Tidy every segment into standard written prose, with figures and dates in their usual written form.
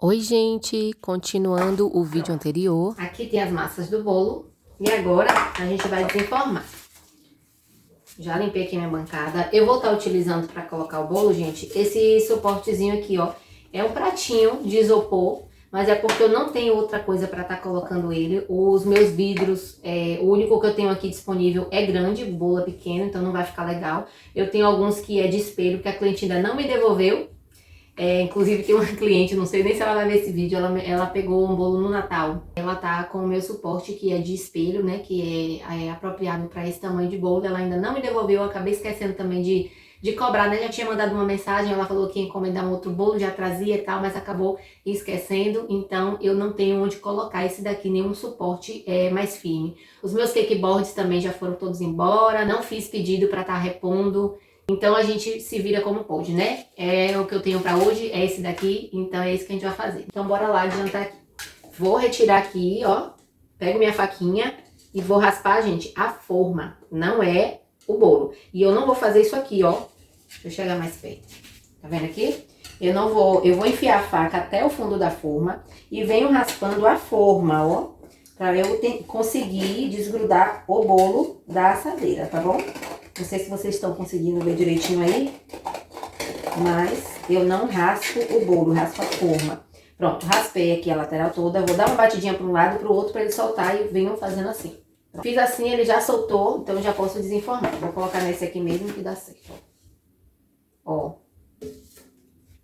Oi, gente! Continuando o vídeo anterior. Aqui tem as massas do bolo e agora a gente vai desenformar. Já limpei aqui minha bancada. Eu vou estar utilizando para colocar o bolo, gente, esse suportezinho aqui, ó. É um pratinho de isopor, mas é porque eu não tenho outra coisa para estar colocando ele. Os meus vidros, o único que eu tenho aqui disponível é grande, o bolo é pequeno, então não vai ficar legal. Eu tenho alguns que é de espelho, que a cliente ainda não me devolveu. Inclusive tem uma cliente, não sei nem se ela vai ver esse vídeo, ela pegou um bolo no Natal. Ela tá com o meu suporte que é de espelho, né, que é apropriado para esse tamanho de bolo. Ela ainda não me devolveu, eu acabei esquecendo também de cobrar, né, já tinha mandado uma mensagem, ela falou que ia encomendar um outro bolo, já trazia e tal, mas acabou esquecendo, então eu não tenho onde colocar esse daqui, nenhum suporte mais firme. Os meus cakeboards também já foram todos embora, não fiz pedido para estar repondo. Então a gente se vira como pode, né? O que eu tenho pra hoje é esse daqui, então é isso que a gente vai fazer. Então bora lá adiantar aqui. Vou retirar aqui, ó. Pego minha faquinha e vou raspar, gente, a forma, não é o bolo. E eu não vou fazer isso aqui, ó. Deixa eu chegar mais perto. Tá vendo aqui? Eu vou enfiar a faca até o fundo da forma e venho raspando a forma, ó. Pra eu conseguir desgrudar o bolo da assadeira, tá bom? Não sei se vocês estão conseguindo ver direitinho aí, mas eu não raspo o bolo, raspo a forma. Pronto, raspei aqui a lateral toda, vou dar uma batidinha para um lado e para o outro para ele soltar e venho fazendo assim. Fiz assim, ele já soltou, então eu já posso desenformar. Vou colocar nesse aqui mesmo que dá certo. Ó.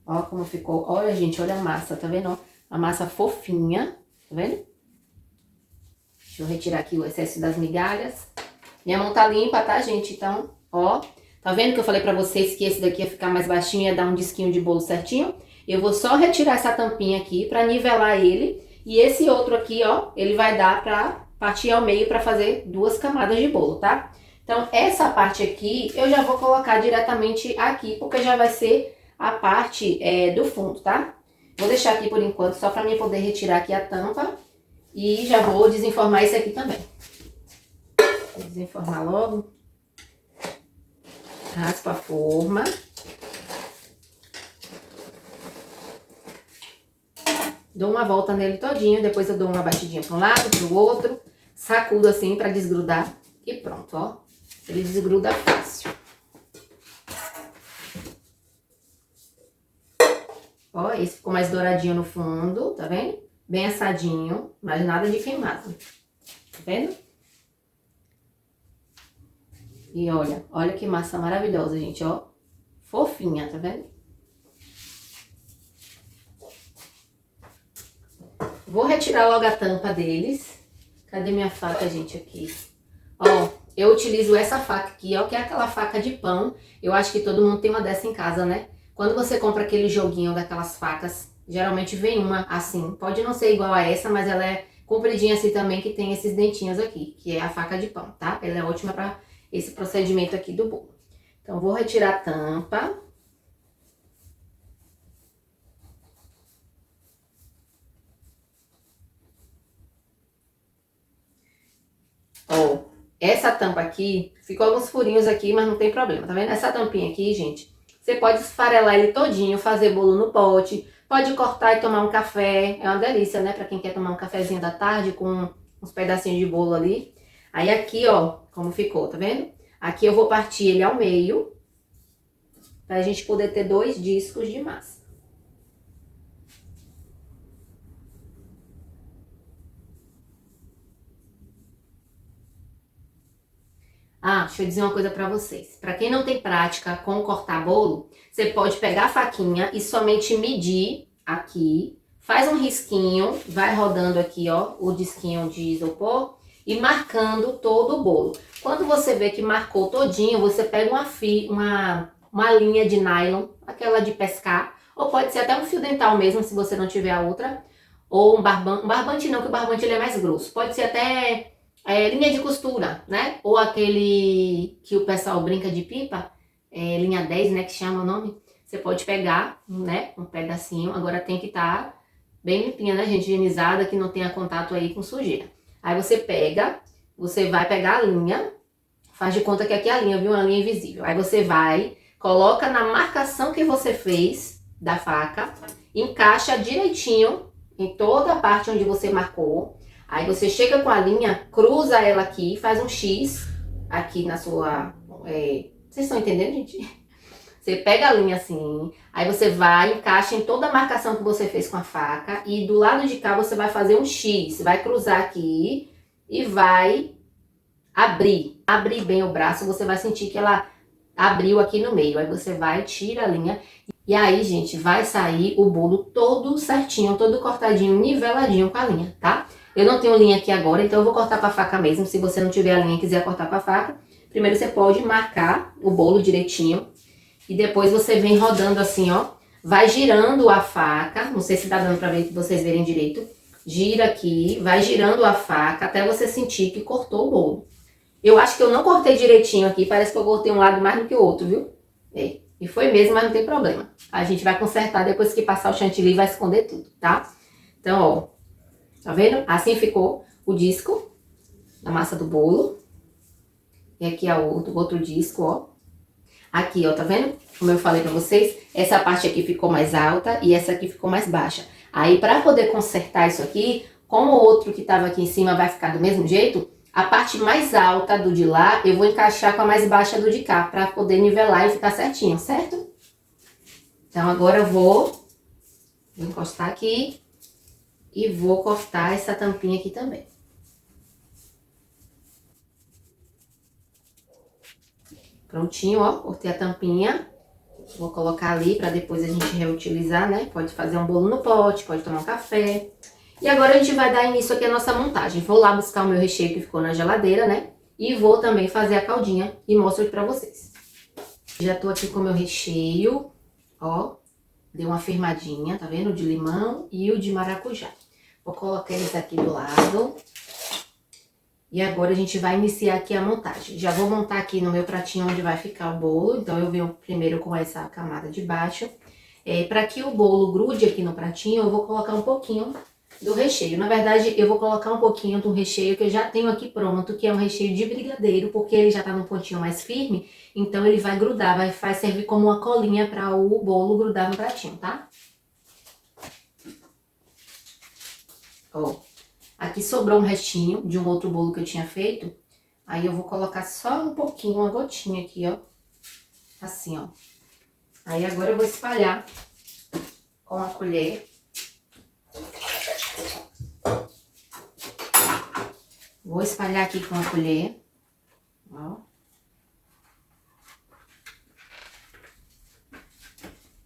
Ó como ficou. Olha, gente, olha a massa, tá vendo? Ó, a massa fofinha, tá vendo? Deixa eu retirar aqui o excesso das migalhas. Minha mão tá limpa, tá, gente? Então, ó, tá vendo que eu falei pra vocês que esse daqui ia ficar mais baixinho, ia dar um disquinho de bolo certinho? Eu vou só retirar essa tampinha aqui pra nivelar ele. E esse outro aqui, ó, ele vai dar pra partir ao meio pra fazer 2 camadas de bolo, tá? Então, essa parte aqui eu já vou colocar diretamente aqui, porque já vai ser a parte do fundo, tá? Vou deixar aqui por enquanto, só pra mim poder retirar aqui a tampa. E já vou desenformar esse aqui também. Vou desenformar logo. Raspa a forma. Dou uma volta nele todinho, depois eu dou uma batidinha para um lado, para o outro. Sacudo assim para desgrudar e pronto, ó. Ele desgruda fácil. Ó, esse ficou mais douradinho no fundo, tá vendo? Bem assadinho, mas nada de queimado. Tá vendo? E olha que massa maravilhosa, gente, ó. Fofinha, tá vendo? Vou retirar logo a tampa deles. Cadê minha faca, gente, aqui? Ó, eu utilizo essa faca aqui, ó, que é aquela faca de pão. Eu acho que todo mundo tem uma dessa em casa, né? Quando você compra aquele joguinho daquelas facas, geralmente vem uma assim. Pode não ser igual a essa, mas ela é compridinha assim também, que tem esses dentinhos aqui, que é a faca de pão, tá? Ela é ótima pra esse procedimento aqui do bolo. Então, vou retirar a tampa. Ó, essa tampa aqui, ficou alguns furinhos aqui, mas não tem problema, tá vendo? Essa tampinha aqui, gente, você pode esfarelar ele todinho, fazer bolo no pote, pode cortar e tomar um café. É uma delícia, né? Pra quem quer tomar um cafezinho da tarde com uns pedacinhos de bolo ali. Aí aqui, ó, como ficou, tá vendo? Aqui eu vou partir ele ao meio, pra gente poder ter 2 discos de massa. Ah, deixa eu dizer uma coisa pra vocês. Pra quem não tem prática com cortar bolo, você pode pegar a faquinha e somente medir aqui, faz um risquinho, vai rodando aqui, ó, o disquinho de isopor e marcando todo o bolo. Quando você vê que marcou todinho, você pega uma linha de nylon, aquela de pescar, ou pode ser até um fio dental mesmo, se você não tiver a outra, ou um barbante não, que o barbante ele é mais grosso. Pode ser até linha de costura, né? Ou aquele que o pessoal brinca de pipa, linha 10, né, que chama o nome. Você pode pegar, né, um pedacinho, agora tem que estar bem limpinha, né, gente, higienizada, que não tenha contato aí com sujeira. Aí você pega, você vai pegar a linha, faz de conta que aqui é a linha, viu? Uma linha invisível. Aí você vai, coloca na marcação que você fez da faca encaixa direitinho em toda a parte onde você marcou. Aí você chega com a linha, cruza ela aqui, faz um X aqui na sua... vocês estão entendendo, gente? Você pega a linha assim, aí você vai, encaixa em toda a marcação que você fez com a faca. E do lado de cá você vai fazer um X, vai cruzar aqui e vai abrir. Abrir bem o braço, você vai sentir que ela abriu aqui no meio. Aí você vai, tira a linha. E aí, gente, vai sair o bolo todo certinho, todo cortadinho, niveladinho com a linha, tá? Eu não tenho linha aqui agora, então eu vou cortar com a faca mesmo. Se você não tiver a linha e quiser cortar com a faca, primeiro você pode marcar o bolo direitinho. E depois você vem rodando assim, ó. Vai girando a faca. Não sei se tá dando pra ver, vocês verem direito. Gira aqui, vai girando a faca até você sentir que cortou o bolo. Eu acho que eu não cortei direitinho aqui. Parece que eu cortei um lado mais do que o outro, viu? E foi mesmo, mas não tem problema. A gente vai consertar depois que passar o chantilly, vai esconder tudo, tá? Então, ó. Tá vendo? Assim ficou o disco da massa do bolo. E aqui é o outro disco, ó. Aqui, ó, tá vendo? Como eu falei pra vocês, essa parte aqui ficou mais alta e essa aqui ficou mais baixa. Aí, pra poder consertar isso aqui, como o outro que tava aqui em cima vai ficar do mesmo jeito, a parte mais alta do de lá, eu vou encaixar com a mais baixa do de cá, pra poder nivelar e ficar certinho, certo? Então, agora eu vou encostar aqui e vou cortar essa tampinha aqui também. Prontinho, ó, cortei a tampinha. Vou colocar ali pra depois a gente reutilizar, né? Pode fazer um bolo no pote, pode tomar um café. E agora a gente vai dar início aqui à nossa montagem. Vou lá buscar o meu recheio que ficou na geladeira, né? E vou também fazer a caldinha e mostro aqui pra vocês. Já tô aqui com o meu recheio, ó. Deu uma firmadinha, tá vendo? O de limão e o de maracujá. Vou colocar eles aqui do lado. E agora a gente vai iniciar aqui a montagem. Já vou montar aqui no meu pratinho onde vai ficar o bolo. Então, eu venho primeiro com essa camada de baixo. Para que o bolo grude aqui no pratinho, eu vou colocar um pouquinho do recheio. Na verdade, eu vou colocar um pouquinho do recheio que eu já tenho aqui pronto, que é um recheio de brigadeiro, porque ele já tá num pontinho mais firme. Então, ele vai grudar, vai servir como uma colinha para o bolo grudar no pratinho, tá? Ó. Aqui sobrou um restinho de um outro bolo que eu tinha feito. Aí eu vou colocar só um pouquinho, uma gotinha aqui, ó. Assim, ó. Aí agora eu vou espalhar com a colher. Vou espalhar aqui com a colher. Ó.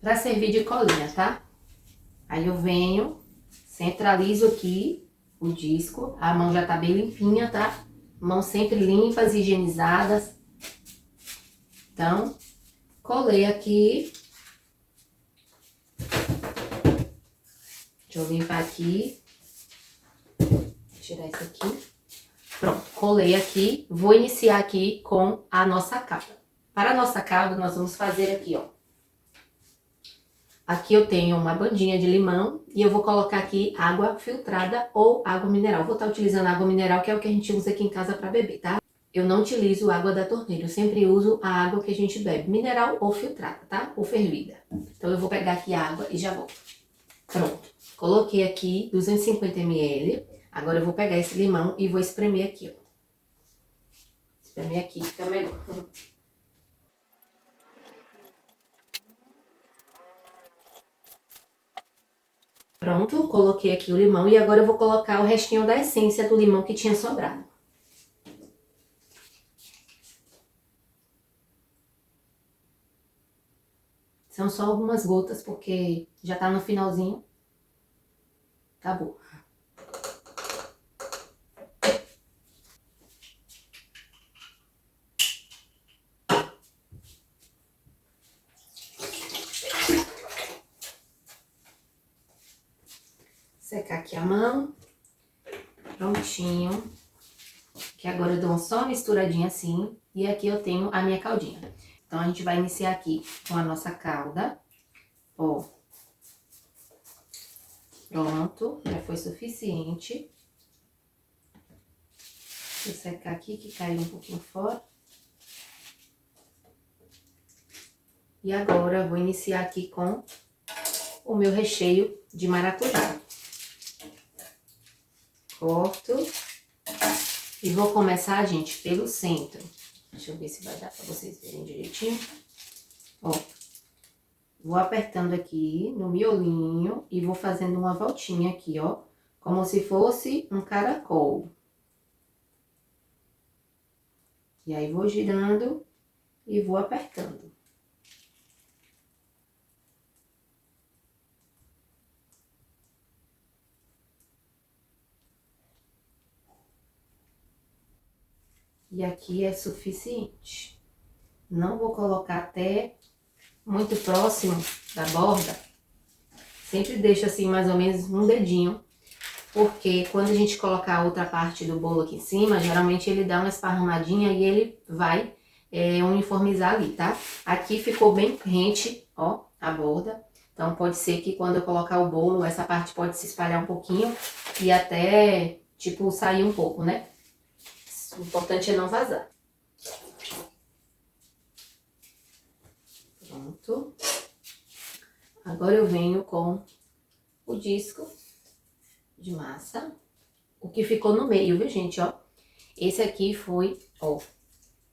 Pra servir de colinha, tá? Aí eu venho, centralizo aqui o disco, a mão já tá bem limpinha, tá? Mãos sempre limpas, higienizadas. Então, colei aqui. Deixa eu limpar aqui. Vou tirar isso aqui. Pronto, colei aqui. Vou iniciar aqui com a nossa calda. Para a nossa calda, nós vamos fazer aqui, ó. Aqui eu tenho uma bandinha de limão e eu vou colocar aqui água filtrada ou água mineral. Vou estar utilizando água mineral, que é o que a gente usa aqui em casa para beber, tá? Eu não utilizo água da torneira, eu sempre uso a água que a gente bebe, mineral ou filtrada, tá? Ou fervida. Então eu vou pegar aqui a água e já volto. Pronto. Coloquei aqui 250 ml. Agora eu vou pegar esse limão e vou espremer aqui, ó. Espremer aqui, fica melhor. Pronto, coloquei aqui o limão e agora eu vou colocar o restinho da essência do limão que tinha sobrado. São só algumas gotas, porque já tá no finalzinho. Acabou. Secar aqui a mão. Prontinho. Que agora eu dou só uma misturadinha assim. E aqui eu tenho a minha caldinha. Então, a gente vai iniciar aqui com a nossa calda. Ó. Pronto, já foi suficiente. Vou secar aqui, que caiu um pouquinho fora. E agora, eu vou iniciar aqui com o meu recheio de maracujá. Corto. E vou começar, gente, pelo centro. Deixa eu ver se vai dar pra vocês verem direitinho. Ó. Vou apertando aqui no miolinho e vou fazendo uma voltinha aqui, ó. Como se fosse um caracol. E aí, vou girando e vou apertando. E aqui é suficiente. Não vou colocar até muito próximo da borda. Sempre deixo assim mais ou menos um dedinho. Porque quando a gente colocar a outra parte do bolo aqui em cima, geralmente ele dá uma esparramadinha e ele vai uniformizar ali, tá? Aqui ficou bem rente, ó, a borda. Então pode ser que quando eu colocar o bolo, essa parte pode se espalhar um pouquinho e até, tipo, sair um pouco, né? O importante é não vazar. Pronto. Agora eu venho com o disco de massa. O que ficou no meio, viu, gente, ó? Esse aqui foi, ó.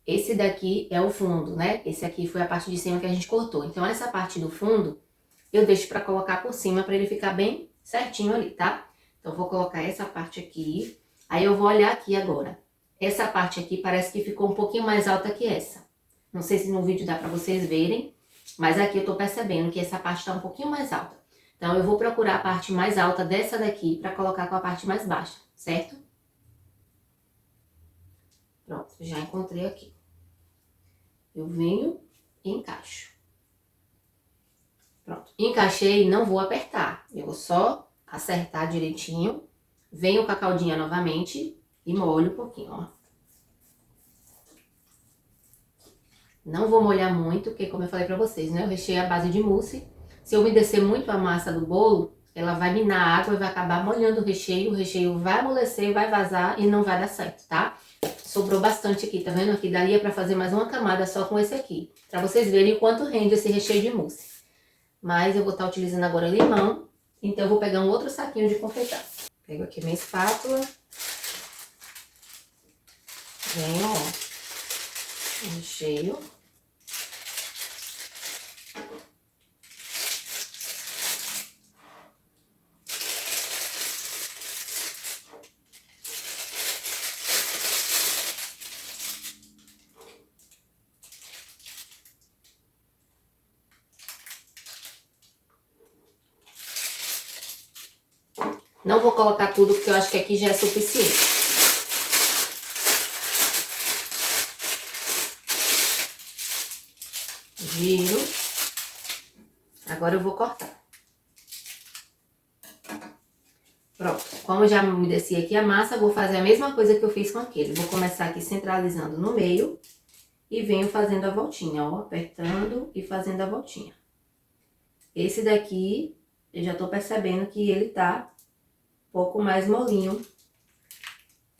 Esse daqui é o fundo, né? Esse aqui foi a parte de cima que a gente cortou. Então, essa parte do fundo, eu deixo pra colocar por cima pra ele ficar bem certinho ali, tá? Então, vou colocar essa parte aqui. Aí, eu vou olhar aqui agora. Essa parte aqui parece que ficou um pouquinho mais alta que essa. Não sei se no vídeo dá pra vocês verem, mas aqui eu tô percebendo que essa parte tá um pouquinho mais alta. Então, eu vou procurar a parte mais alta dessa daqui pra colocar com a parte mais baixa, certo? Pronto, já encontrei aqui. Eu venho e encaixo. Pronto, encaixei, não vou apertar. Eu vou só acertar direitinho. Venho com a caldinha novamente e molho um pouquinho, ó. Não vou molhar muito, porque como eu falei pra vocês, né? Eu recheei a base de mousse. Se eu umedecer muito a massa do bolo, ela vai minar a água e vai acabar molhando o recheio vai amolecer, vai vazar e não vai dar certo, tá? Sobrou bastante aqui, tá vendo? Aqui daria pra fazer mais uma camada só com esse aqui, pra vocês verem o quanto rende esse recheio de mousse. Mas eu vou estar utilizando agora limão, então eu vou pegar um outro saquinho de confeitar. Pego aqui minha espátula. Venho, ó, recheio. Não vou colocar tudo, porque eu acho que aqui já é suficiente. Giro. Agora eu vou cortar. Pronto. Como eu já umedeci aqui a massa, vou fazer a mesma coisa que eu fiz com aquele. Vou começar aqui centralizando no meio e venho fazendo a voltinha, ó. Apertando e fazendo a voltinha. Esse daqui, eu já tô percebendo que ele tá pouco mais molinho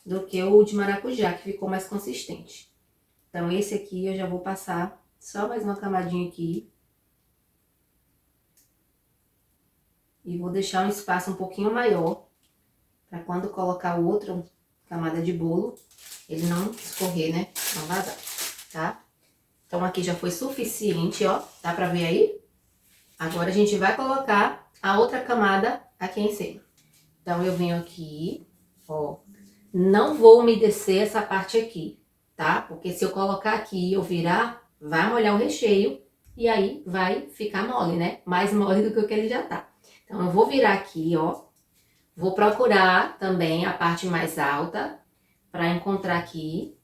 do que o de maracujá, que ficou mais consistente. Então, esse aqui eu já vou passar só mais uma camadinha aqui. E vou deixar um espaço um pouquinho maior, para quando colocar o outro camada de bolo, ele não escorrer, né? Não vazar, tá? Então, aqui já foi suficiente, ó. Dá pra ver aí? Agora, a gente vai colocar a outra camada aqui em cima. Então, eu venho aqui, ó, não vou umedecer essa parte aqui, tá? Porque se eu colocar aqui e eu virar, vai molhar o recheio e aí vai ficar mole, né? Mais mole do que o que ele já tá. Então, eu vou virar aqui, ó, vou procurar também a parte mais alta pra encontrar aqui,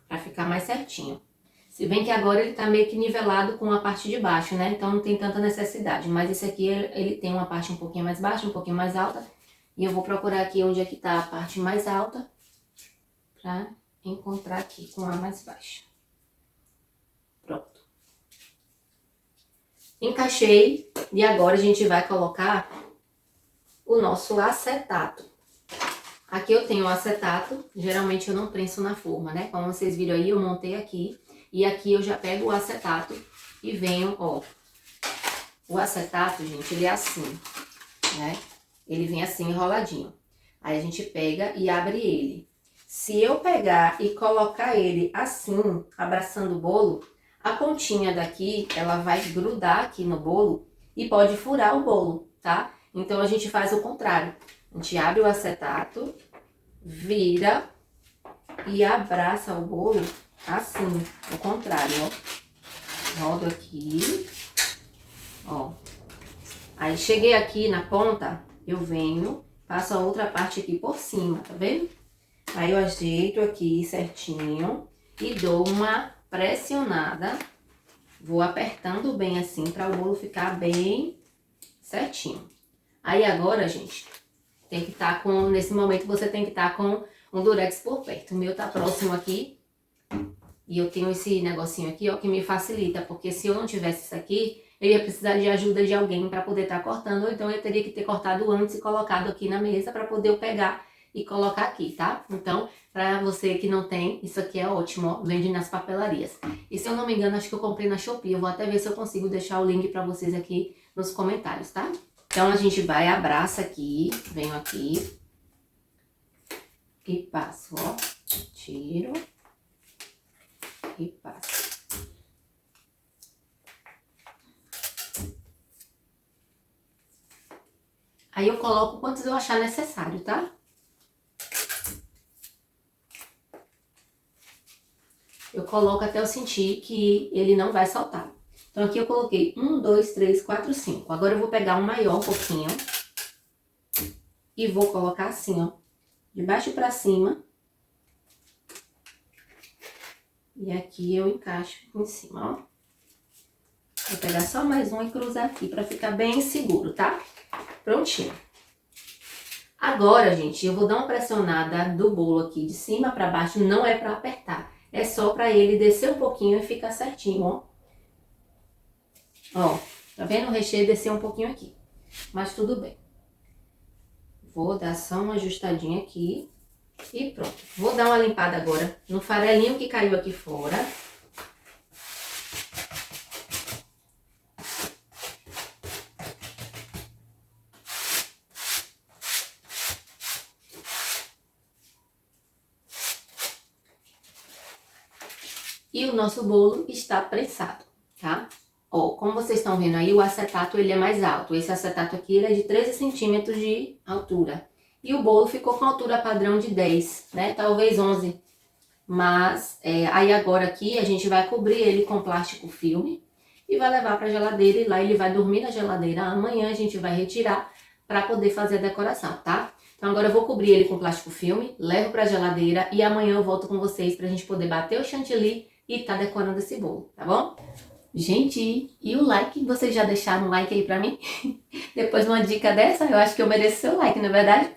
pra ficar mais certinho. Se bem que agora ele tá meio que nivelado com a parte de baixo, né? Então, não tem tanta necessidade. Mas esse aqui, ele tem uma parte um pouquinho mais baixa, um pouquinho mais alta. E eu vou procurar aqui onde é que tá a parte mais alta, pra encontrar aqui com a mais baixa. Pronto. Encaixei, e agora a gente vai colocar o nosso acetato. Aqui eu tenho o acetato, geralmente eu não prenso na forma, né? Como vocês viram aí, eu montei aqui, e aqui eu já pego o acetato e venho, ó, O acetato, gente, ele é assim, né? Ele vem assim, enroladinho. Aí a gente pega e abre ele. Se eu pegar e colocar ele assim, abraçando o bolo, a pontinha daqui, ela vai grudar aqui no bolo e pode furar o bolo, tá? Então a gente faz o contrário. A gente abre o acetato, vira e abraça o bolo assim, o contrário, ó. Rodo aqui, ó. Aí cheguei aqui na ponta, eu venho, passo a outra parte aqui por cima, tá vendo? Aí eu ajeito aqui certinho e dou uma pressionada. Vou apertando bem assim para o bolo ficar bem certinho. Aí agora, gente, tem que estar com, nesse momento você tem que estar com um durex por perto. O meu tá próximo aqui e eu tenho esse negocinho aqui, ó, que me facilita, porque se eu não tivesse isso aqui, eu ia precisar de ajuda de alguém para poder estar cortando, ou então eu teria que ter cortado antes e colocado aqui na mesa para poder eu pegar e colocar aqui, tá? Então, pra você que não tem, isso aqui é ótimo, ó, vende nas papelarias. E se eu não me engano, acho que eu comprei na Shopee, eu vou até ver se eu consigo deixar o link pra vocês aqui nos comentários, tá? Então, a gente vai, abraça aqui, venho aqui e passo, ó, tiro e passo. Aí eu coloco quantos eu achar necessário, tá? Eu coloco até eu sentir que ele não vai soltar. Então aqui eu coloquei 1, 2, 3, 4, 5. Agora eu vou pegar um maior um pouquinho e vou colocar assim, ó, de baixo pra cima. E aqui eu encaixo em cima, ó. Vou pegar só mais um e cruzar aqui pra ficar bem seguro, tá? Prontinho. Agora, gente, eu vou dar uma pressionada do bolo aqui de cima pra baixo, não é pra apertar. É só pra ele descer um pouquinho e ficar certinho, ó. Ó, tá vendo? O recheio desceu um pouquinho aqui, mas tudo bem. Vou dar só uma ajustadinha aqui e pronto. Vou dar uma limpada agora no farelinho que caiu aqui fora. E o nosso bolo está prensado, tá? Ó, como vocês estão vendo aí, o acetato ele é mais alto. Esse acetato aqui ele é de 13 centímetros de altura. E o bolo ficou com altura padrão de 10, né? Talvez 11. Mas, aí agora aqui a gente vai cobrir ele com plástico filme e vai levar para a geladeira. E lá ele vai dormir na geladeira. Amanhã a gente vai retirar para poder fazer a decoração, tá? Então agora eu vou cobrir ele com plástico filme, levo para a geladeira e amanhã eu volto com vocês pra gente poder bater o chantilly e tá decorando esse bolo, tá bom? Gente, e o like? Vocês já deixaram um like aí pra mim? Depois de uma dica dessa, eu acho que eu mereço seu like, não é verdade?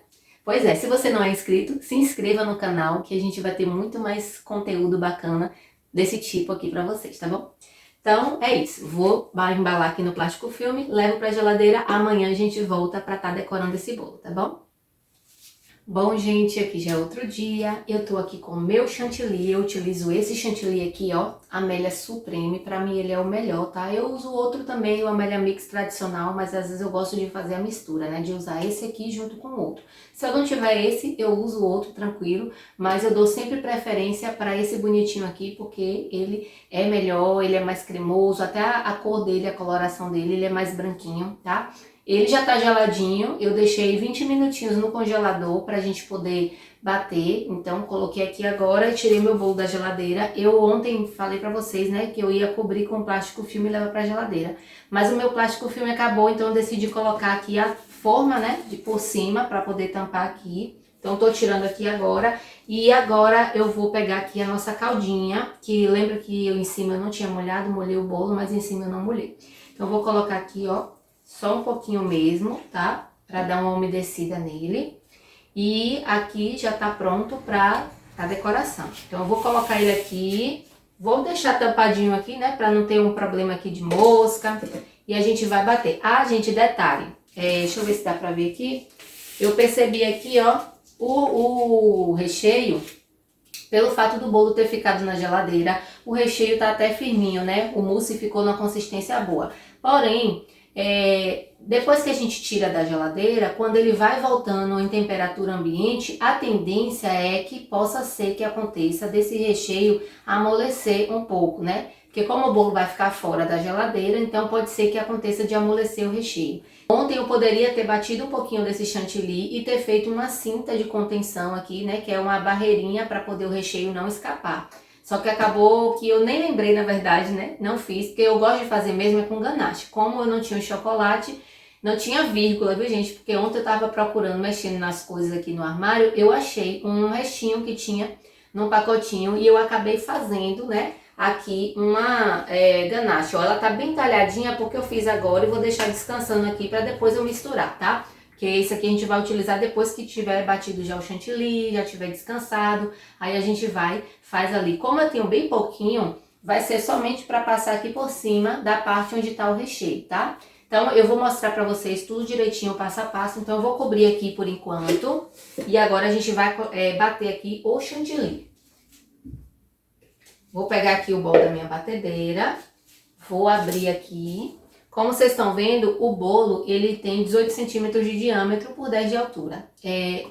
Pois é, se você não é inscrito, se inscreva no canal que a gente vai ter muito mais conteúdo bacana desse tipo aqui pra vocês, tá bom? Então, é isso. Vou embalar aqui no plástico filme, levo pra geladeira, amanhã a gente volta pra tá decorando esse bolo, tá bom? Bom, gente, aqui já é outro dia, eu tô aqui com o meu chantilly, eu utilizo esse chantilly aqui, ó, Amélia Supreme, pra mim ele é o melhor, tá? Eu uso outro também, o Amélia Mix tradicional, mas às vezes eu gosto de fazer a mistura, né, de usar esse aqui junto com o outro. Se eu não tiver esse, eu uso o outro, tranquilo, mas eu dou sempre preferência pra esse bonitinho aqui, porque ele é melhor, ele é mais cremoso, até a cor dele, a coloração dele, ele é mais branquinho, tá? Ele já tá geladinho, eu deixei 20 minutinhos no congelador pra gente poder bater. Então, coloquei aqui agora, tirei meu bolo da geladeira. Eu ontem falei pra vocês, né, que eu ia cobrir com plástico filme e levar pra geladeira. Mas o meu plástico filme acabou, então eu decidi colocar aqui a forma, né, de por cima pra poder tampar aqui. Então, tô tirando aqui agora. E agora eu vou pegar aqui a nossa caldinha, que lembra que eu em cima eu não tinha molhado, molhei o bolo, mas em cima eu não molhei. Então, eu vou colocar aqui, ó. Só um pouquinho mesmo, tá? Pra dar uma umedecida nele. E aqui já tá pronto pra a decoração. Então eu vou colocar ele aqui. Vou deixar tampadinho aqui, né? Pra não ter um problema aqui de mosca. E a gente vai bater. Ah, gente, detalhe. Deixa eu ver se dá pra ver aqui. Eu percebi aqui, ó, o recheio. Pelo fato do bolo ter ficado na geladeira, o recheio tá até firminho, né? O mousse ficou numa consistência boa. Porém, Depois que a gente tira da geladeira, quando ele vai voltando em temperatura ambiente, a tendência é que possa ser que aconteça desse recheio amolecer um pouco, né? Porque como o bolo vai ficar fora da geladeira, então pode ser que aconteça de amolecer o recheio. Ontem eu poderia ter batido um pouquinho desse chantilly e ter feito uma cinta de contenção aqui, né? Que é uma barreirinha para poder o recheio não escapar. Só que acabou que eu nem lembrei, na verdade, né? Não fiz, porque eu gosto de fazer mesmo é com ganache. Como eu não tinha o chocolate, não tinha vírgula, viu, gente? Porque ontem eu tava procurando, mexendo nas coisas aqui no armário, eu achei um restinho que tinha num pacotinho e eu acabei fazendo, né? Aqui uma ganache. Ó, ela tá bem talhadinha porque eu fiz agora e vou deixar descansando aqui para depois eu misturar, tá? Porque esse aqui a gente vai utilizar depois que tiver batido já o chantilly, já tiver descansado. Aí a gente faz ali. Como eu tenho bem pouquinho, vai ser somente para passar aqui por cima da parte onde tá o recheio, tá? Então eu vou mostrar para vocês tudo direitinho, passo a passo. Então eu vou cobrir aqui por enquanto. E agora a gente vai bater aqui o chantilly. Vou pegar aqui o bol da minha batedeira, vou abrir aqui. Como vocês estão vendo, o bolo ele tem 18 centímetros de diâmetro por 10 de altura.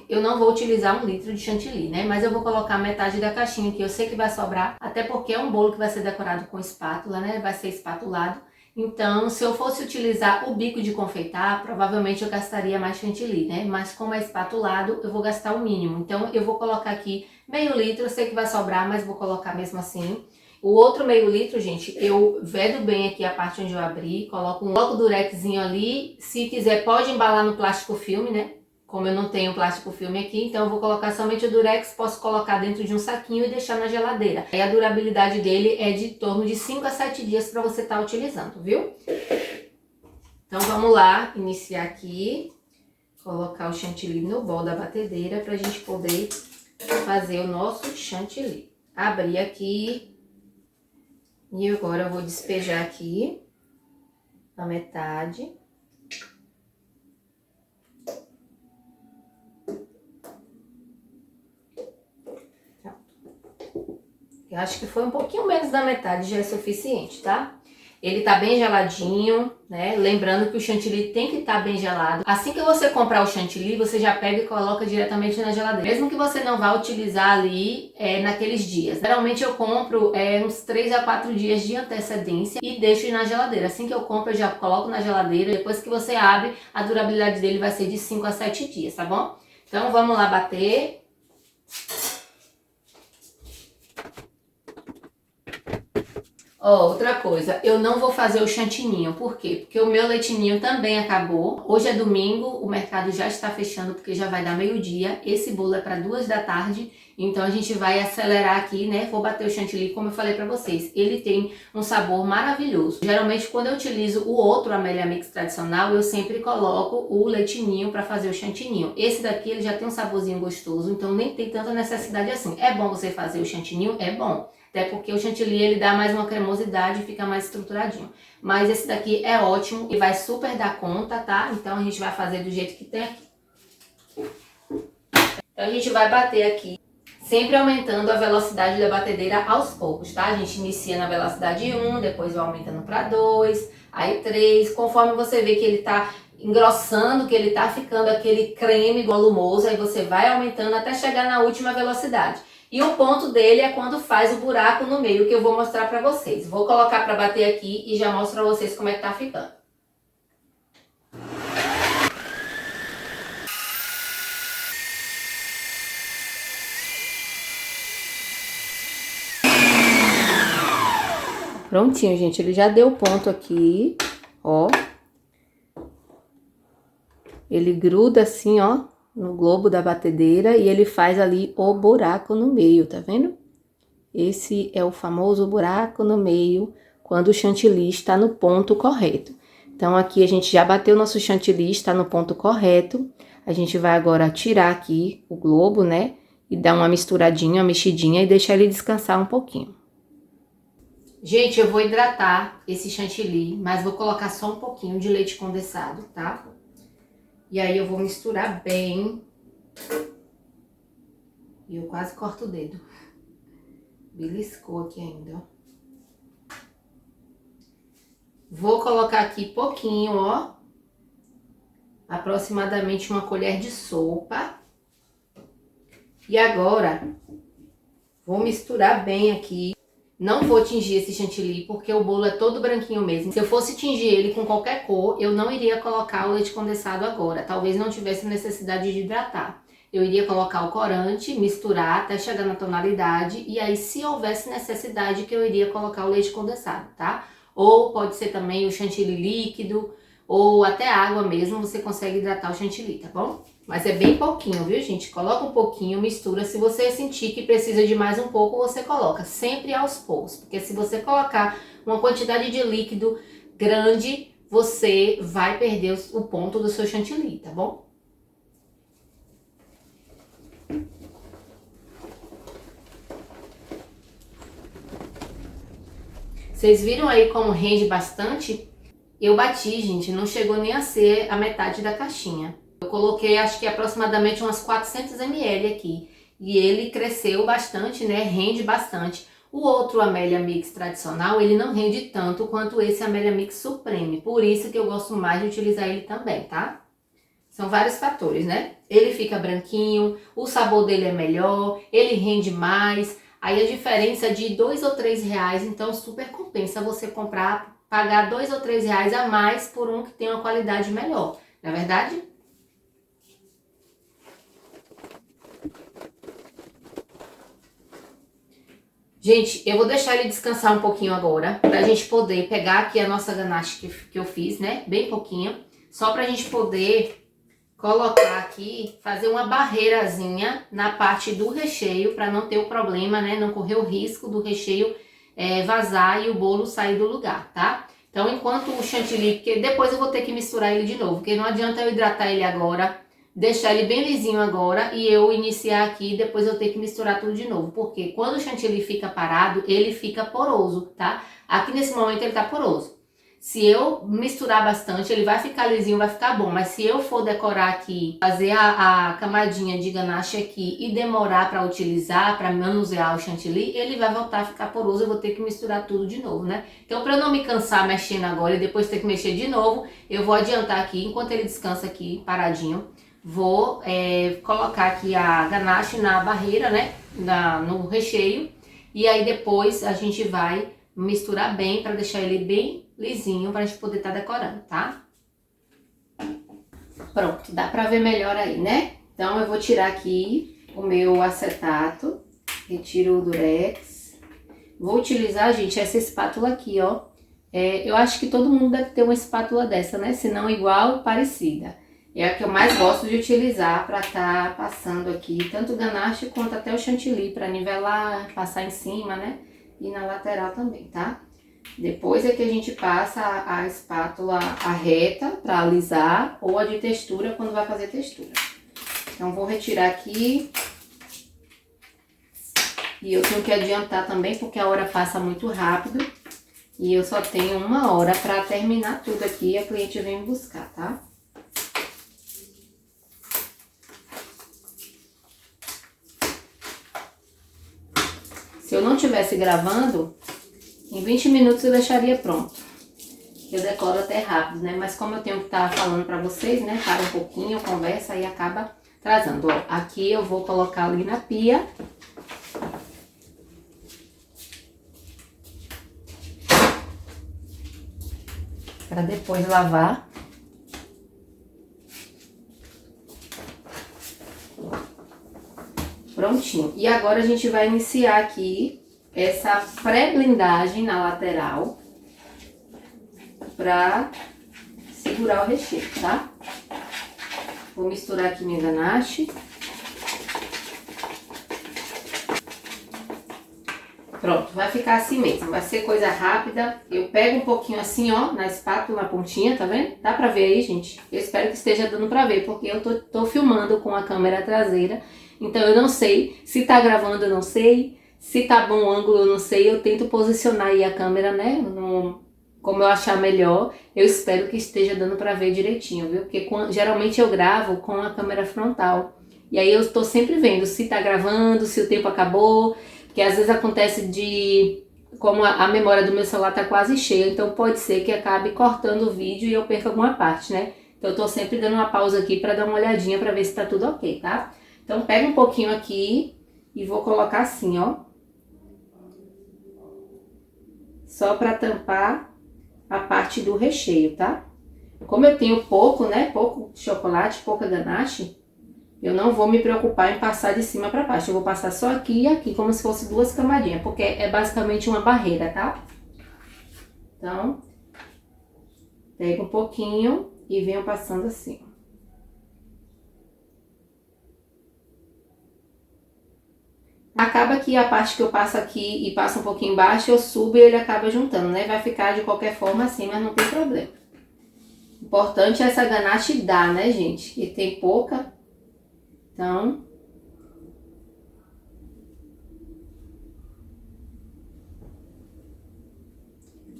Eu não vou utilizar 1 litro de chantilly, né? Mas eu vou colocar metade da caixinha que eu sei que vai sobrar, até porque é um bolo que vai ser decorado com espátula, né? Vai ser espatulado. Então, se eu fosse utilizar o bico de confeitar, provavelmente eu gastaria mais chantilly, né? Mas como é espatulado, eu vou gastar o mínimo. Então, eu vou colocar aqui meio litro, eu sei que vai sobrar, mas vou colocar mesmo assim. O outro meio litro, gente, eu vedo bem aqui a parte onde eu abri, coloco um bloco durexzinho ali. Se quiser, pode embalar no plástico filme, né? Como eu não tenho plástico filme aqui, então eu vou colocar somente o durex, posso colocar dentro de um saquinho e deixar na geladeira. Aí a durabilidade dele é de torno de 5 a 7 dias para você estar utilizando, viu? Então vamos lá, iniciar aqui, colocar o chantilly no bol da batedeira para a gente poder fazer o nosso chantilly. Abrir aqui e agora eu vou despejar aqui a metade. Eu acho que foi um pouquinho menos da metade, já é suficiente, tá? Ele tá bem geladinho, né? Lembrando que o chantilly tem que estar bem gelado. Assim que você comprar o chantilly, você já pega e coloca diretamente na geladeira. Mesmo que você não vá utilizar ali naqueles dias. Geralmente eu compro uns 3 a 4 dias de antecedência e deixo na geladeira. Assim que eu compro, eu já coloco na geladeira. Depois que você abre, a durabilidade dele vai ser de 5 a 7 dias, tá bom? Então vamos lá bater. Ó, outra coisa, eu não vou fazer o chantininho, por quê? Porque o meu leitinho também acabou. Hoje é domingo, o mercado já está fechando porque já vai dar meio-dia. Esse bolo é para 2 da tarde, então a gente vai acelerar aqui, né? Vou bater o chantilly, como eu falei para vocês. Ele tem um sabor maravilhoso. Geralmente, quando eu utilizo o outro Amélia Mix tradicional, eu sempre coloco o leitinho para fazer o chantininho. Esse daqui, ele já tem um saborzinho gostoso, então nem tem tanta necessidade assim. É bom você fazer o chantininho? É bom. Até porque o chantilly ele dá mais uma cremosidade e fica mais estruturadinho. Mas esse daqui é ótimo e vai super dar conta, tá? Então a gente vai fazer do jeito que tem aqui. Então a gente vai bater aqui, sempre aumentando a velocidade da batedeira aos poucos, tá? A gente inicia na velocidade 1, depois vai aumentando para 2, aí 3. Conforme você vê que ele tá engrossando, que ele tá ficando aquele creme volumoso, aí você vai aumentando até chegar na última velocidade. E o ponto dele é quando faz o buraco no meio, que eu vou mostrar pra vocês. Vou colocar pra bater aqui e já mostro pra vocês como é que tá ficando. Prontinho, gente. Ele já deu ponto aqui, ó. Ele gruda assim, ó, no globo da batedeira e ele faz ali o buraco no meio, tá vendo? Esse é o famoso buraco no meio, quando o chantilly está no ponto correto. Então, aqui a gente já bateu nosso chantilly, está no ponto correto. A gente vai agora tirar aqui o globo, né? E dar uma misturadinha, uma mexidinha e deixar ele descansar um pouquinho. Gente, eu vou hidratar esse chantilly, mas vou colocar só um pouquinho de leite condensado, tá? E aí eu vou misturar bem. E eu quase corto o dedo. Beliscou aqui ainda, ó. Vou colocar aqui pouquinho, ó. Aproximadamente uma colher de sopa. E agora, vou misturar bem aqui. Não vou tingir esse chantilly, porque o bolo é todo branquinho mesmo. Se eu fosse tingir ele com qualquer cor, eu não iria colocar o leite condensado agora. Talvez não tivesse necessidade de hidratar. Eu iria colocar o corante, misturar até chegar na tonalidade. E aí, se houvesse necessidade, que eu iria colocar o leite condensado, tá? Ou pode ser também o chantilly líquido, ou até água mesmo, você consegue hidratar o chantilly, tá bom? Mas é bem pouquinho, viu, gente? Coloca um pouquinho, mistura. Se você sentir que precisa de mais um pouco, você coloca. Sempre aos poucos. Porque se você colocar uma quantidade de líquido grande, você vai perder o ponto do seu chantilly, tá bom? Vocês viram aí como rende bastante? Eu bati, gente, não chegou nem a ser a metade da caixinha. Eu coloquei, acho que aproximadamente umas 400 ml aqui. E ele cresceu bastante, né? Rende bastante. O outro Amélia Mix tradicional, ele não rende tanto quanto esse Amélia Mix Supreme. Por isso que eu gosto mais de utilizar ele também, tá? São vários fatores, né? Ele fica branquinho, o sabor dele é melhor, ele rende mais. Aí a diferença é de 2 ou 3 reais, então super compensa você comprar, pagar 2 ou 3 reais a mais por um que tem uma qualidade melhor. Não é verdade? Gente, eu vou deixar ele descansar um pouquinho agora, pra gente poder pegar aqui a nossa ganache que eu fiz, né? Bem pouquinho. Só pra gente poder colocar aqui, fazer uma barreirazinha na parte do recheio, pra não ter o problema, né? Não correr o risco do recheio vazar e o bolo sair do lugar, tá? Então, enquanto o chantilly, porque depois eu vou ter que misturar ele de novo, porque não adianta eu hidratar ele agora, deixar ele bem lisinho agora e eu iniciar aqui e depois eu ter que misturar tudo de novo. Porque quando o chantilly fica parado, ele fica poroso, tá? Aqui nesse momento ele tá poroso. Se eu misturar bastante, ele vai ficar lisinho, vai ficar bom. Mas se eu for decorar aqui, fazer a camadinha de ganache aqui e demorar para utilizar, para manusear o chantilly, ele vai voltar a ficar poroso, eu vou ter que misturar tudo de novo, né? Então, para eu não me cansar mexendo agora e depois ter que mexer de novo, eu vou adiantar aqui, enquanto ele descansa aqui, paradinho. Vou colocar aqui a ganache na barreira, né? No recheio. E aí depois a gente vai misturar bem para deixar ele bem lisinho para a gente poder estar decorando, tá? Pronto, dá para ver melhor aí, né? Então eu vou tirar aqui o meu acetato, retiro o durex. Vou utilizar, gente, essa espátula aqui, ó. Eu acho que todo mundo deve ter uma espátula dessa, né? Se não igual, parecida. É a que eu mais gosto de utilizar para estar passando aqui, tanto o ganache quanto até o chantilly, para nivelar, passar em cima, né? E na lateral também, tá? Depois é que a gente passa a espátula a reta para alisar ou a de textura quando vai fazer textura. Então, vou retirar aqui. E eu tenho que adiantar também porque a hora passa muito rápido. E eu só tenho 1 hora para terminar tudo aqui e a cliente vem me buscar, tá? Se eu não estivesse gravando, em 20 minutos eu deixaria pronto. Eu decoro até rápido, né? Mas como eu tenho que estar falando pra vocês, né? Para um pouquinho, conversa e acaba atrasando. Ó, aqui eu vou colocar ali na pia. Para depois lavar. Prontinho. E agora a gente vai iniciar aqui essa pré-blindagem na lateral para segurar o recheio, tá? Vou misturar aqui minha ganache. Pronto, vai ficar assim mesmo, vai ser coisa rápida. Eu pego um pouquinho assim, ó, na espátula, na pontinha, tá vendo? Dá pra ver aí, gente? Eu espero que esteja dando pra ver, porque eu tô filmando com a câmera traseira. Então eu não sei, se tá gravando eu não sei, se tá bom o ângulo eu não sei. Eu tento posicionar aí a câmera, né, como eu achar melhor. Eu espero que esteja dando pra ver direitinho, viu? Porque geralmente eu gravo com a câmera frontal. E aí eu tô sempre vendo se tá gravando, se o tempo acabou. Porque às vezes acontece de como a memória do meu celular tá quase cheia, então pode ser que acabe cortando o vídeo e eu perca alguma parte, né? Então eu tô sempre dando uma pausa aqui pra dar uma olhadinha pra ver se tá tudo ok, tá? Então pega um pouquinho aqui e vou colocar assim, ó. Só pra tampar a parte do recheio, tá? Como eu tenho pouco, né? Pouco chocolate, pouca ganache, eu não vou me preocupar em passar de cima pra baixo. Eu vou passar só aqui e aqui, como se fosse duas camadinhas, porque é basicamente uma barreira, tá? Então, pega um pouquinho e venho passando assim. Acaba que a parte que eu passo aqui e passo um pouquinho embaixo, eu subo e ele acaba juntando, né? Vai ficar de qualquer forma assim, mas não tem problema. Importante é essa ganache dar, né, gente? E tem pouca, então...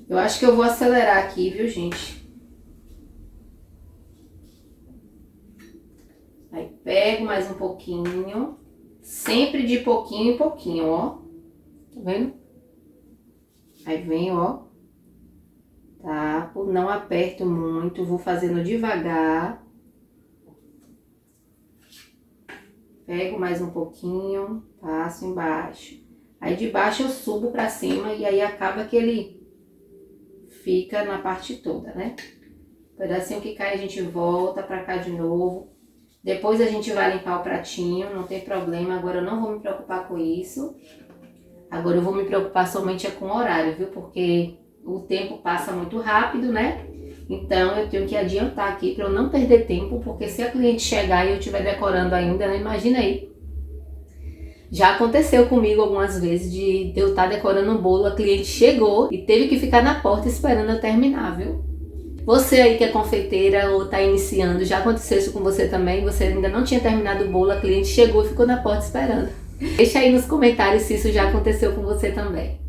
Eu acho que eu vou acelerar aqui, viu, gente? Aí pego mais um pouquinho, sempre de pouquinho em pouquinho, ó. Tá vendo? Aí venho, ó. Tapo, não aperto muito, vou fazendo devagar. Pego mais um pouquinho, passo embaixo. Aí de baixo eu subo pra cima e aí acaba que ele fica na parte toda, né? O pedacinho que cai a gente volta pra cá de novo. Depois a gente vai limpar o pratinho, não tem problema. Agora eu não vou me preocupar com isso. Agora eu vou me preocupar somente com o horário, viu? Porque o tempo passa muito rápido, né? Então eu tenho que adiantar aqui para eu não perder tempo, porque se a cliente chegar e eu estiver decorando ainda, né? Imagina aí. Já aconteceu comigo algumas vezes de eu estar decorando um bolo, a cliente chegou e teve que ficar na porta esperando eu terminar, viu? Você aí que é confeiteira ou tá iniciando, já aconteceu isso com você também? Você ainda não tinha terminado o bolo, a cliente chegou e ficou na porta esperando. Deixa aí nos comentários se isso já aconteceu com você também.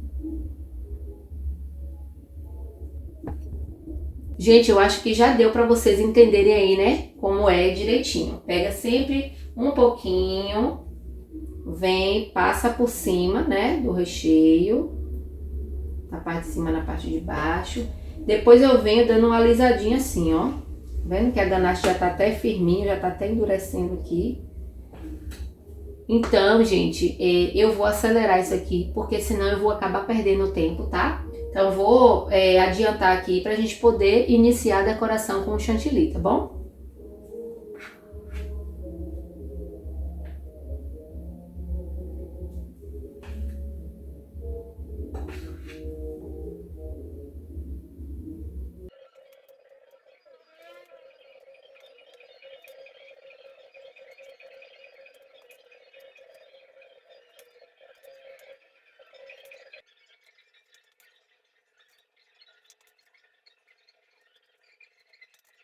Gente, eu acho que já deu pra vocês entenderem aí, né? Como é direitinho. Pega sempre um pouquinho, vem, passa por cima, né? Do recheio. Na parte de cima, na parte de baixo. Depois eu venho dando uma alisadinha assim, ó. Vendo que a ganache já tá até firminha, já tá até endurecendo aqui. Então, gente, eu vou acelerar isso aqui, porque senão eu vou acabar perdendo tempo, tá? Então eu vou adiantar aqui pra gente poder iniciar a decoração com o chantilly, tá bom?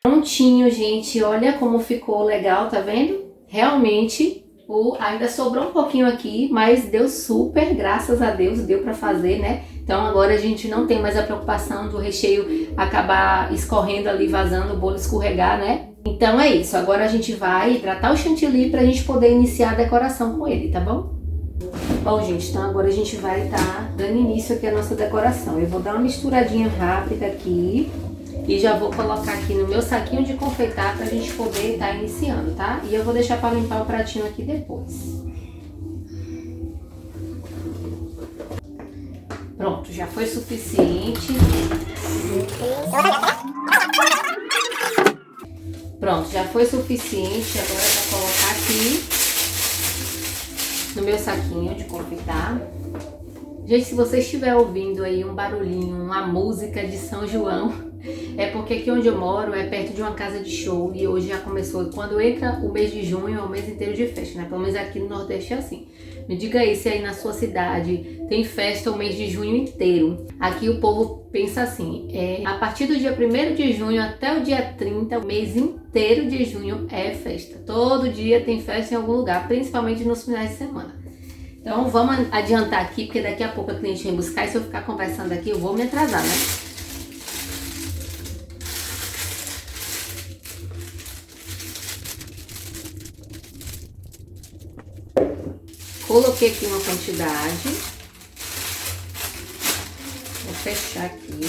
Prontinho, gente, olha como ficou legal, tá vendo? Realmente, ainda sobrou um pouquinho aqui, mas deu super, graças a Deus, deu pra fazer, né? Então agora a gente não tem mais a preocupação do recheio acabar escorrendo ali, vazando, o bolo escorregar, né? Então é isso, agora a gente vai hidratar o chantilly pra gente poder iniciar a decoração com ele, tá bom? Bom, gente, então agora a gente vai estar dando início aqui à nossa decoração. Eu vou dar uma misturadinha rápida aqui. E já vou colocar aqui no meu saquinho de confeitar pra gente poder estar iniciando, tá? E eu vou deixar pra limpar o pratinho aqui depois. Pronto, já foi suficiente. Pronto, já foi suficiente. Agora eu vou colocar aqui no meu saquinho de confeitar. Gente, se você estiver ouvindo aí um barulhinho, uma música de São João, é porque aqui onde eu moro é perto de uma casa de show e hoje já começou. Quando entra o mês de junho é o mês inteiro de festa, né? Pelo menos aqui no Nordeste é assim. Me diga aí se aí na sua cidade tem festa o mês de junho inteiro. Aqui o povo pensa assim, a partir do dia 1º de junho até o dia 30, o mês inteiro de junho é festa. Todo dia tem festa em algum lugar, principalmente nos finais de semana. Então vamos adiantar aqui, porque daqui a pouco a cliente vem buscar e se eu ficar conversando aqui eu vou me atrasar, né? Coloquei aqui uma quantidade. fechar aqui.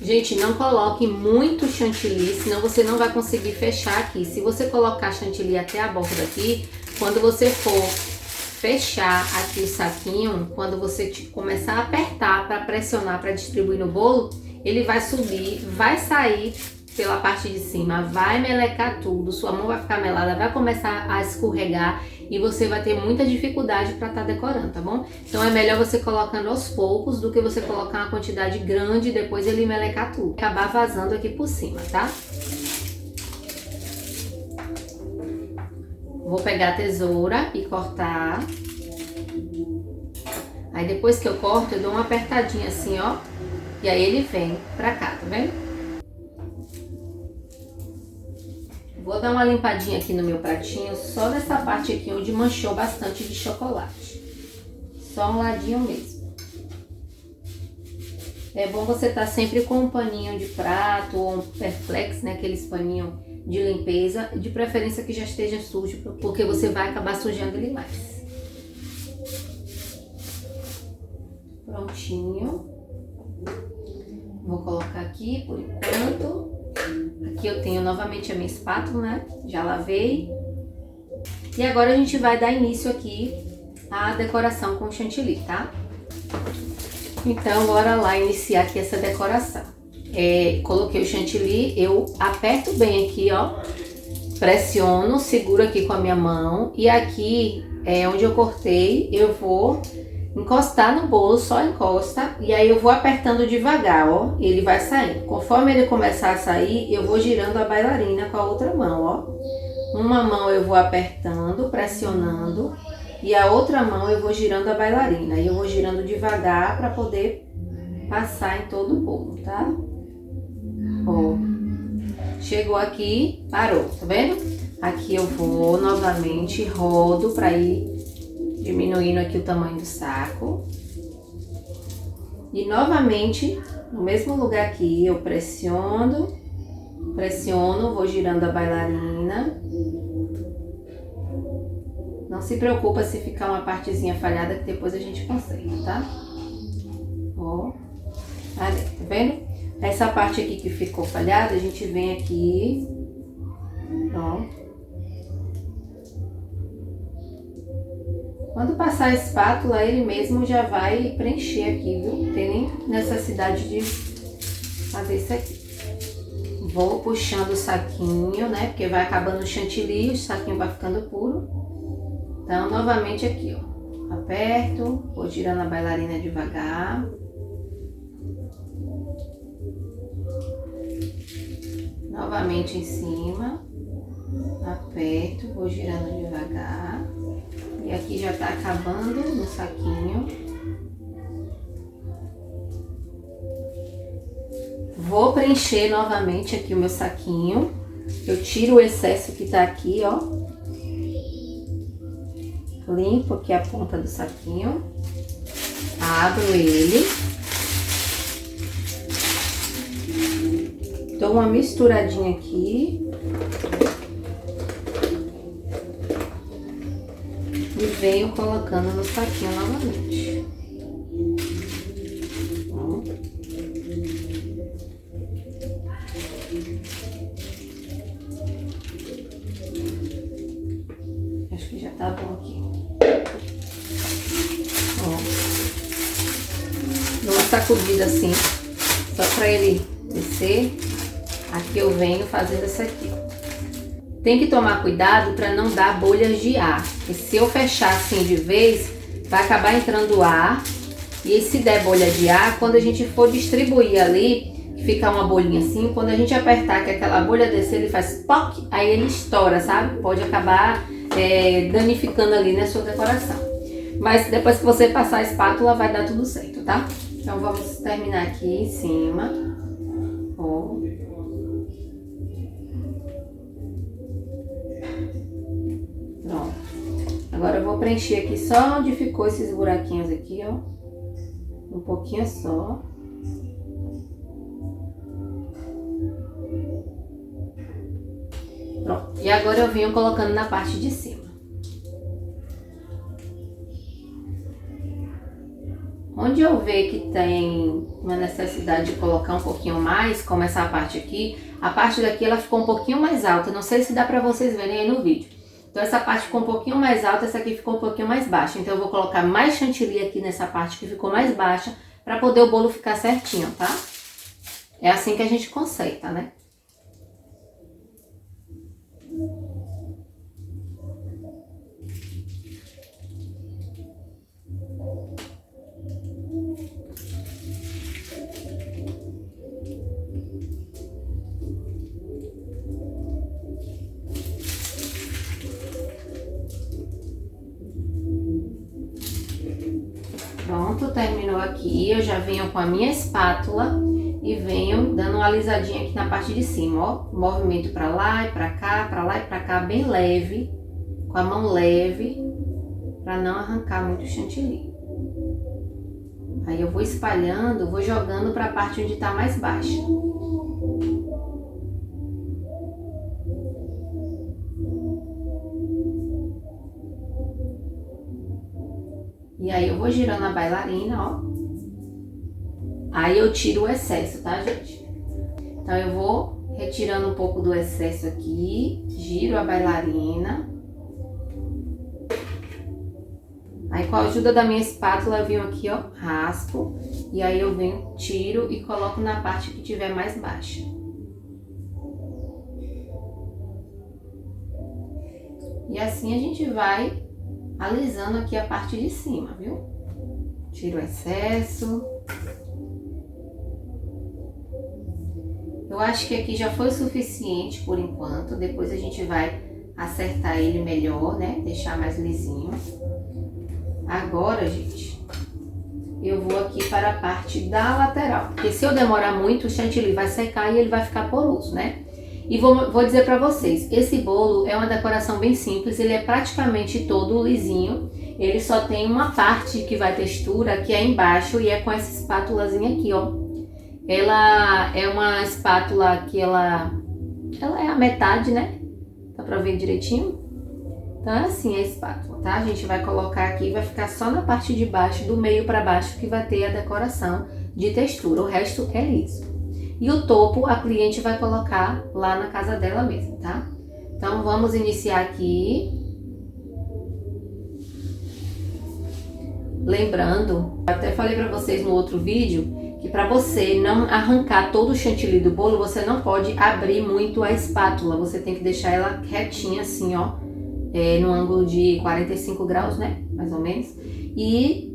Gente, não coloque muito chantilly, senão você não vai conseguir fechar aqui. Se você colocar chantilly até a borda aqui, quando você for fechar aqui o saquinho, quando você começar a apertar para pressionar para distribuir no bolo, ele vai subir, vai sair pela parte de cima, vai melecar tudo, sua mão vai ficar melada, vai começar a escorregar e você vai ter muita dificuldade para estar decorando, tá bom? Então é melhor você colocando aos poucos do que você colocar uma quantidade grande e depois ele melecar tudo, acabar vazando aqui por cima, tá? Vou pegar a tesoura e cortar. Aí depois que eu corto, eu dou uma apertadinha assim, ó. E aí ele vem pra cá, tá vendo? Vou dar uma limpadinha aqui no meu pratinho, só nessa parte aqui onde manchou bastante de chocolate. Só um ladinho mesmo. É bom você estar sempre com um paninho de prato ou um Perflex, né? Aqueles paninhos de limpeza, de preferência que já esteja sujo, porque você vai acabar sujando ele mais. Prontinho. Vou colocar aqui por enquanto. Aqui eu tenho novamente a minha espátula, né? Já lavei. E agora a gente vai dar início aqui à decoração com chantilly, tá? Então, bora lá iniciar aqui essa decoração. Coloquei o chantilly, eu aperto bem aqui, ó. Pressiono, seguro aqui com a minha mão. E aqui, onde eu cortei, eu vou encostar no bolo, só encosta. E aí eu vou apertando devagar, ó. E ele vai saindo. Conforme ele começar a sair, eu vou girando a bailarina com a outra mão, ó. Uma mão eu vou apertando, pressionando. E a outra mão eu vou girando a bailarina. E eu vou girando devagar para poder passar em todo o bolo, tá? Ó. Chegou aqui, parou, tá vendo? Aqui eu vou novamente, rodo para ir diminuindo aqui o tamanho do saco. E novamente, no mesmo lugar aqui, eu pressiono, vou girando a bailarina. Não se preocupa se ficar uma partezinha falhada, que depois a gente consegue, tá? Ó, ali, tá vendo? Essa parte aqui que ficou falhada, a gente vem aqui, ó. Quando passar a espátula, ele mesmo já vai preencher aqui, viu? Não tem nem necessidade de fazer isso aqui. Vou puxando o saquinho, né? Porque vai acabando o chantilly, o saquinho vai ficando puro. Então, novamente aqui, ó. Aperto, vou girando a bailarina devagar. Novamente em cima. Aperto, vou girando devagar. E aqui já tá acabando no saquinho. Vou preencher novamente aqui o meu saquinho. Eu tiro o excesso que tá aqui, ó. Limpo aqui a ponta do saquinho. Abro ele. Dou uma misturadinha aqui. E venho colocando no saquinho novamente. Acho que já tá bom aqui. Ó. Dou uma sacudida assim, só pra ele descer. Aqui eu venho fazendo isso aqui, ó. Tem que tomar cuidado para não dar bolhas de ar. E se eu fechar assim de vez, vai acabar entrando ar. E se der bolha de ar, quando a gente for distribuir ali, ficar uma bolinha assim, quando a gente apertar que aquela bolha descer, ele faz POC, aí ele estoura, sabe? Pode acabar danificando ali na sua decoração. Mas depois que você passar a espátula, vai dar tudo certo, tá? Então vamos terminar aqui em cima. Ó. Pronto. Agora eu vou preencher aqui só onde ficou esses buraquinhos aqui, ó. Um pouquinho só. Pronto. E agora eu venho colocando na parte de cima. Onde eu ver que tem uma necessidade de colocar um pouquinho mais, como essa parte aqui, a parte daqui ela ficou um pouquinho mais alta, não sei se dá pra vocês verem aí no vídeo. Então essa parte ficou um pouquinho mais alta, essa aqui ficou um pouquinho mais baixa. Então eu vou colocar mais chantilly aqui nessa parte que ficou mais baixa, pra poder o bolo ficar certinho, tá? É assim que a gente conserta, né? Pronto, terminou aqui. Eu já venho com a minha espátula e venho dando uma alisadinha aqui na parte de cima, ó. Movimento pra lá e pra cá, pra lá e pra cá, bem leve, com a mão leve, pra não arrancar muito o chantilly. Aí eu vou espalhando, vou jogando pra parte onde tá mais baixa. E aí eu vou girando a bailarina, ó. Aí eu tiro o excesso, tá, gente? Então eu vou retirando um pouco do excesso aqui, giro a bailarina. Aí com a ajuda da minha espátula eu venho aqui, ó, raspo. E aí eu venho, tiro e coloco na parte que tiver mais baixa. E assim a gente vai alisando aqui a parte de cima, viu? Tiro o excesso. Eu acho que aqui já foi o suficiente por enquanto. Depois a gente vai acertar ele melhor, né? Deixar mais lisinho. Agora, gente, eu vou aqui para a parte da lateral. Porque se eu demorar muito, o chantilly vai secar e ele vai ficar poroso, né? E vou dizer pra vocês, esse bolo é uma decoração bem simples, ele é praticamente todo lisinho. Ele só tem uma parte que vai textura, que é embaixo, e é com essa espátulazinha aqui, ó. Ela é uma espátula que ela é a metade, né? Dá pra ver direitinho? Então é assim a espátula, tá? A gente vai colocar aqui, vai ficar só na parte de baixo, do meio pra baixo, que vai ter a decoração de textura. O resto é liso. E o topo a cliente vai colocar lá na casa dela mesmo, tá? Então vamos iniciar aqui. Lembrando, até falei pra vocês no outro vídeo, que pra você não arrancar todo o chantilly do bolo, você não pode abrir muito a espátula. Você tem que deixar ela retinha assim, ó, no ângulo de 45 graus, né? Mais ou menos. E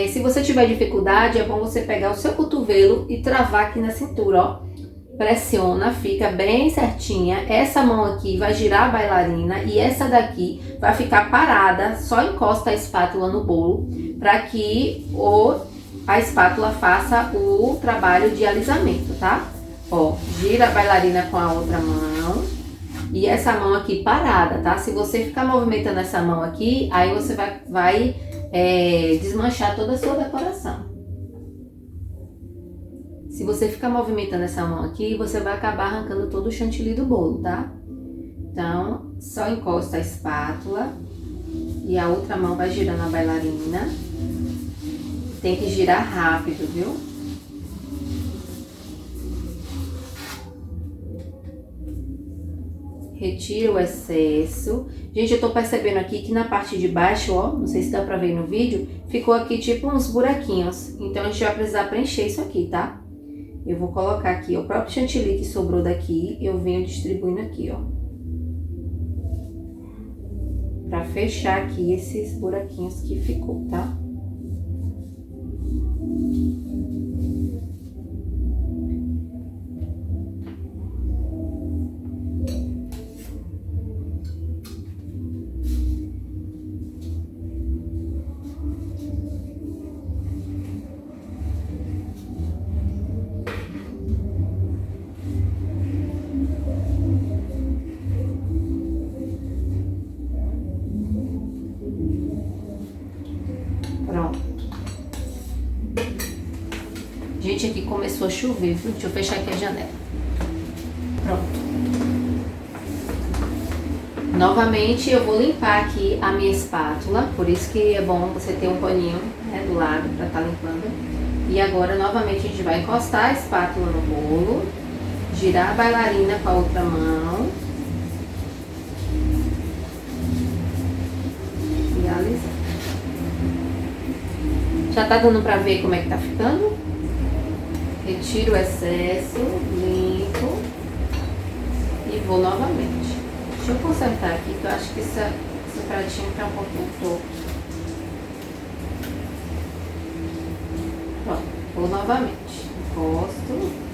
se você tiver dificuldade, é bom você pegar o seu cotovelo e travar aqui na cintura, ó. Pressiona, fica bem certinha. Essa mão aqui vai girar a bailarina e essa daqui vai ficar parada, só encosta a espátula no bolo, para que a espátula faça o trabalho de alisamento, tá? Ó, gira a bailarina com a outra mão e essa mão aqui parada, tá? Se você ficar movimentando essa mão aqui, aí você vai desmanchar toda a sua decoração. Se você ficar movimentando essa mão aqui, você vai acabar arrancando todo o chantilly do bolo, tá? Então, só encosta a espátula e a outra mão vai girando a bailarina. Tem que girar rápido, viu? Retira o excesso. Gente, eu tô percebendo aqui que na parte de baixo, ó, não sei se dá pra ver no vídeo, ficou aqui tipo uns buraquinhos. Então, a gente vai precisar preencher isso aqui, tá? Eu vou colocar aqui o próprio chantilly que sobrou daqui, eu venho distribuindo aqui, ó. Pra fechar aqui esses buraquinhos que ficou, tá? Gente, aqui começou a chover, viu? Deixa eu fechar aqui a janela. Pronto. Novamente eu vou limpar aqui a minha espátula, por isso que é bom você ter um paninho, né, do lado para estar limpando. E agora novamente a gente vai encostar a espátula no bolo, girar a bailarina com a outra mão e alisar. Já tá dando pra ver como é que tá ficando? Retiro o excesso, limpo e vou novamente. Deixa eu consertar aqui, que eu acho que esse pratinho tá um pouquinho torto. Pronto, vou novamente. Encosto.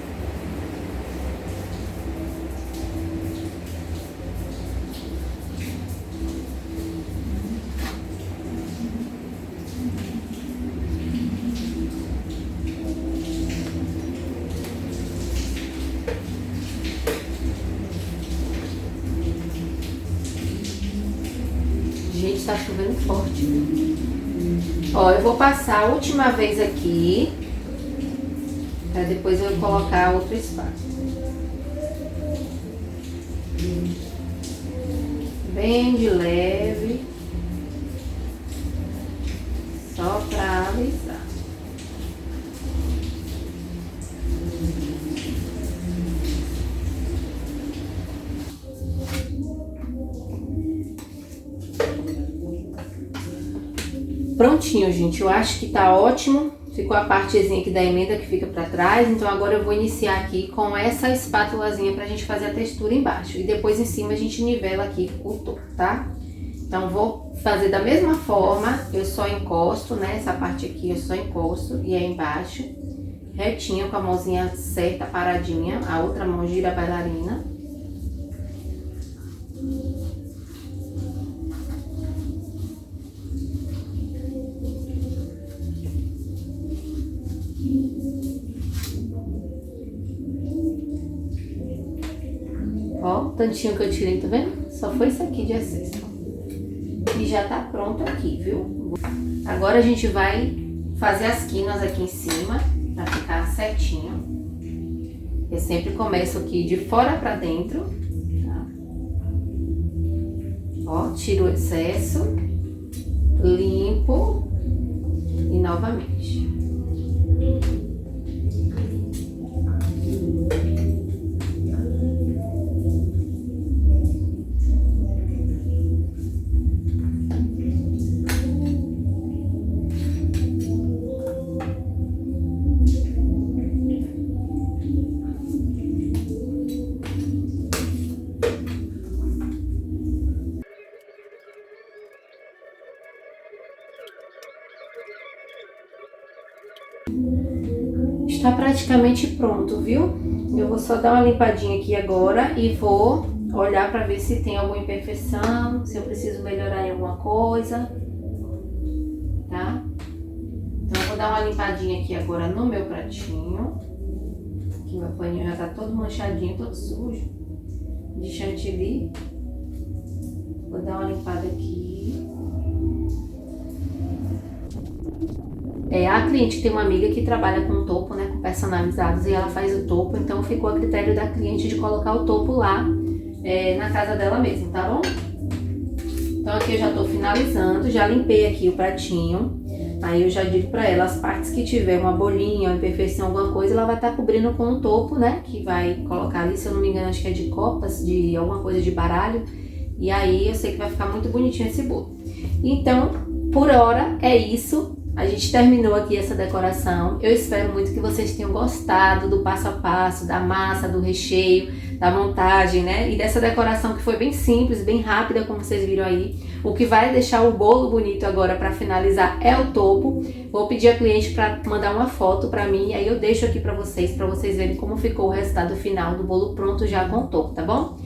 Gente, tá chovendo forte. Ó, eu vou passar a última vez aqui, pra depois eu colocar outro espátula. Bem de leve, só pra alisar. Prontinho, gente, eu acho que tá ótimo. Ficou a partezinha aqui da emenda que fica pra trás, então agora eu vou iniciar aqui com essa espátulazinha pra gente fazer a textura embaixo. E depois em cima a gente nivela aqui o topo, tá? Então vou fazer da mesma forma, eu só encosto, né? Essa parte aqui eu só encosto e é embaixo, retinho com a mãozinha certa, paradinha. A outra mão gira a bailarina. Ó, o tantinho que eu tirei, tá vendo? Só foi isso aqui de excesso. E já tá pronto aqui, viu? Agora a gente vai fazer as quinas aqui em cima, pra ficar certinho. Eu sempre começo aqui de fora pra dentro, tá? Ó, tiro o excesso, limpo e novamente. Está praticamente pronto, viu? Eu vou só dar uma limpadinha aqui agora e vou olhar para ver se tem alguma imperfeição, se eu preciso melhorar em alguma coisa, tá? Então eu vou dar uma limpadinha aqui agora no meu pratinho, que meu paninho já tá todo manchadinho, todo sujo, de chantilly. Vou dar uma limpada aqui. A cliente tem uma amiga que trabalha com topo, né, com personalizados, e ela faz o topo, então ficou a critério da cliente de colocar o topo lá na casa dela mesmo, tá bom? Então aqui eu já tô finalizando, já limpei aqui o pratinho, aí eu já digo pra ela, as partes que tiver uma bolinha, uma imperfeição, alguma coisa, ela vai estar cobrindo com o topo, né, que vai colocar ali, se eu não me engano, acho que é de copas, de alguma coisa de baralho, e aí eu sei que vai ficar muito bonitinho esse bolo. Então, por hora, é isso. A gente terminou aqui essa decoração. Eu espero muito que vocês tenham gostado do passo a passo, da massa, do recheio, da montagem, né? E dessa decoração que foi bem simples, bem rápida, como vocês viram aí. O que vai deixar o bolo bonito agora para finalizar é o topo. Vou pedir a cliente para mandar uma foto para mim, e aí eu deixo aqui para vocês verem como ficou o resultado final do bolo pronto já com o topo, tá bom?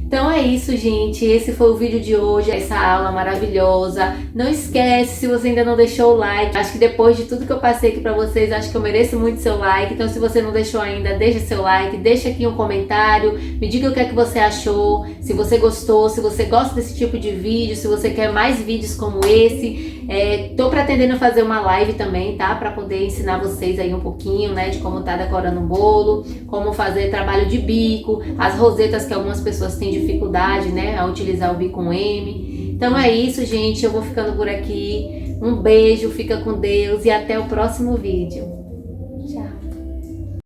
Então é isso, gente, esse foi o vídeo de hoje, essa aula maravilhosa. Não esquece, se você ainda não deixou o like, acho que depois de tudo que eu passei aqui pra vocês, acho que eu mereço muito seu like. Então se você não deixou ainda, deixa seu like, deixa aqui um comentário, me diga o que é que você achou, se você gostou, se você gosta desse tipo de vídeo, se você quer mais vídeos como esse. Tô pretendendo fazer uma live também, tá? Pra poder ensinar vocês aí um pouquinho, né? De como tá decorando um bolo, como fazer trabalho de bico, as rosetas que algumas pessoas têm dificuldade, né? A utilizar o bico M. Então é isso, gente. Eu vou ficando por aqui. Um beijo, fica com Deus e até o próximo vídeo.